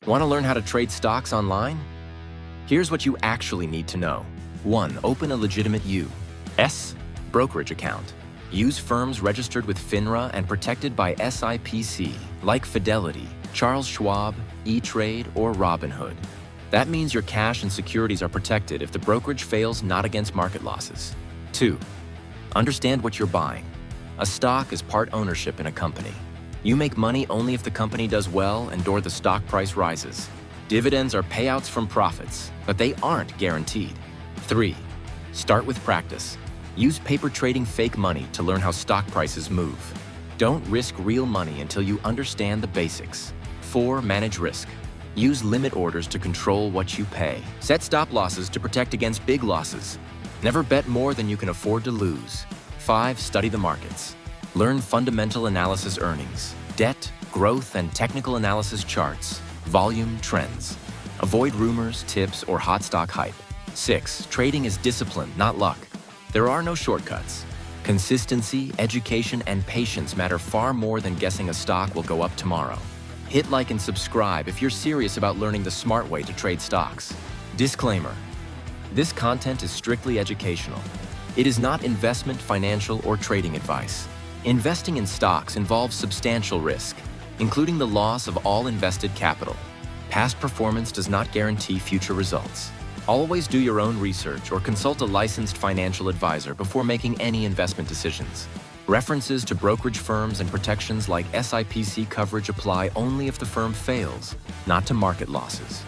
Want to learn how to trade stocks online? Here's what you actually need to know. 1. Open a legitimate U.S. brokerage account. Use firms registered with FINRA and protected by SIPC, like Fidelity, Charles Schwab, E-Trade, or Robinhood. That means your cash and securities are protected if the brokerage fails, not against market losses. 2. Understand what you're buying. A stock is part ownership in a company. You make money only if the company does well and/or the stock price rises. Dividends are payouts from profits, but they aren't guaranteed. 3. Start with practice. Use paper trading fake money to learn how stock prices move. Don't risk real money until you understand the basics. 4. Manage risk. Use limit orders to control what you pay. Set stop losses to protect against big losses. Never bet more than you can afford to lose. 5. Study the markets. Learn fundamental analysis earnings, debt, growth, and technical analysis charts, volume, trends. Avoid rumors, tips, or hot stock hype. 6. Trading is discipline, not luck. There are no shortcuts. Consistency, education, and patience matter far more than guessing a stock will go up tomorrow. Hit like and subscribe if you're serious about learning the smart way to trade stocks. Disclaimer: this content is strictly educational. It is not investment, financial, or trading advice. Investing in stocks involves substantial risk, including the loss of all invested capital. Past performance does not guarantee future results. Always do your own research or consult a licensed financial advisor before making any investment decisions. References to brokerage firms and protections like SIPC coverage apply only if the firm fails, not to market losses.